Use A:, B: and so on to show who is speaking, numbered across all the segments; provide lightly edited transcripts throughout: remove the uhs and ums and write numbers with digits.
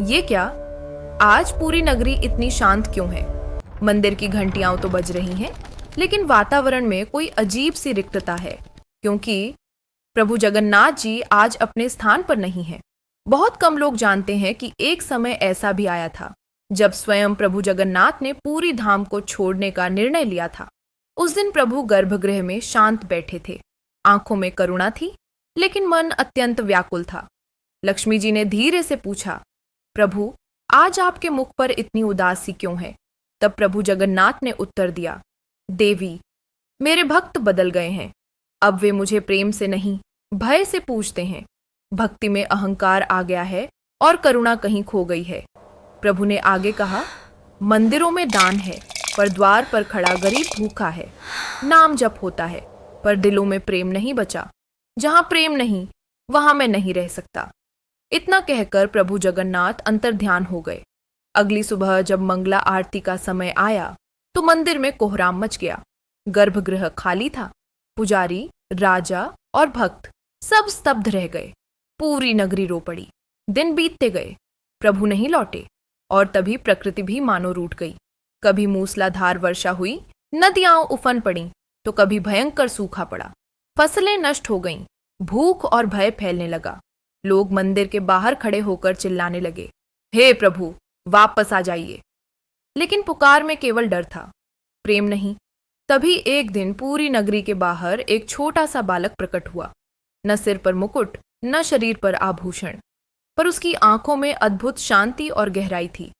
A: ये क्या? आज पूरी नगरी इतनी शांत क्यों है? मंदिर की घंटियां तो बज रही हैं, लेकिन वातावरण में कोई अजीब सी रिक्तता है, क्योंकि प्रभु जगन्नाथ जी आज अपने स्थान पर नहीं हैं। बहुत कम लोग जानते हैं कि एक समय ऐसा भी आया था जब स्वयं प्रभु जगन्नाथ ने पूरी धाम को छोड़ने का निर्णय लिया था। उस दिन प्रभु गर्भगृह में शांत बैठे थे। आंखों में करुणा थी, लेकिन मन अत्यंत व्याकुल था। लक्ष्मी जी ने धीरे से पूछा, प्रभु, आज आपके मुख पर इतनी उदासी क्यों है? तब प्रभु जगन्नाथ ने उत्तर दिया, देवी, मेरे भक्त बदल गए हैं। अब वे मुझे प्रेम से नहीं, भय से पूछते हैं। भक्ति में अहंकार आ गया है और करुणा कहीं खो गई है। प्रभु ने आगे कहा, मंदिरों में दान है, पर द्वार पर खड़ा गरीब भूखा है। नाम जप होता है, पर दिलों में प्रेम नहीं बचा। जहां प्रेम नहीं, वहां मैं नहीं रह सकता। इतना कहकर प्रभु जगन्नाथ अंतर्ध्यान हो गए। अगली सुबह जब मंगला आरती का समय आया तो मंदिर में कोहराम मच गया। गर्भगृह खाली था। पुजारी, राजा और भक्त सब स्तब्ध रह गए। पूरी नगरी रो पड़ी। दिन बीतते गए, प्रभु नहीं लौटे, और तभी प्रकृति भी मानो रूठ गई। कभी मूसलाधार वर्षा हुई, नदियां उफन पड़ी, तो कभी भयंकर सूखा पड़ा। फसलें नष्ट हो गईं, भूख और भय फैलने लगा। लोग मंदिर के बाहर खड़े होकर चिल्लाने लगे, हे प्रभु, वापस आ जाइए। लेकिन पुकार में केवल डर था, प्रेम नहीं। तभी एक दिन पूरी नगरी के बाहर एक छोटा सा बालक प्रकट हुआ। न सिर पर मुकुट, न शरीर पर आभूषण, पर उसकी आंखों में अद्भुत शांति और गहराई थी।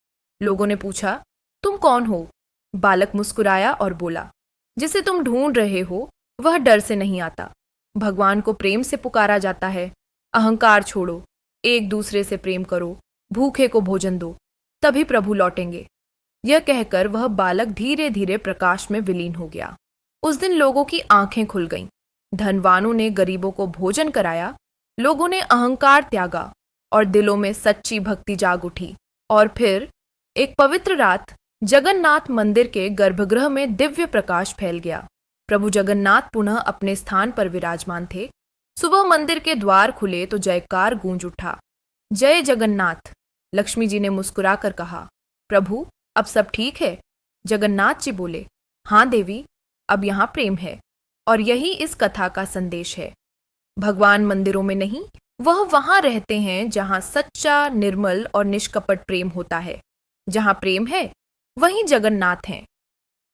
A: लोगों ने पूछा, तुम कौन हो? बालक मुस्कुराया और बोला, जिसे तुम ढूंढ रहे हो वह डर से नहीं आता। भगवान को प्रेम से पुकारा जाता है। अहंकार छोड़ो, एक दूसरे से प्रेम करो, भूखे को भोजन दो, तभी प्रभु लौटेंगे। यह कहकर वह बालक धीरे धीरे प्रकाश में विलीन हो गया। उस दिन लोगों की आंखें खुल गईं। धनवानों ने गरीबों को भोजन कराया, लोगों ने अहंकार त्यागा और दिलों में सच्ची भक्ति जाग उठी। और फिर एक पवित्र रात जगन्नाथ मंदिर के गर्भगृह में दिव्य प्रकाश फैल गया। प्रभु जगन्नाथ पुनः अपने स्थान पर विराजमान थे। सुबह मंदिर के द्वार खुले तो जयकार गूंज उठा, जय जगन्नाथ। लक्ष्मी जी ने मुस्कुराकर कहा, प्रभु, अब सब ठीक है? जगन्नाथ जी बोले, हाँ देवी, अब यहाँ प्रेम है, और यही इस कथा का संदेश है। भगवान मंदिरों में नहीं, वह वहां रहते हैं जहां सच्चा, निर्मल और निष्कपट प्रेम होता है। जहां प्रेम है, वहीं जगन्नाथ हैं।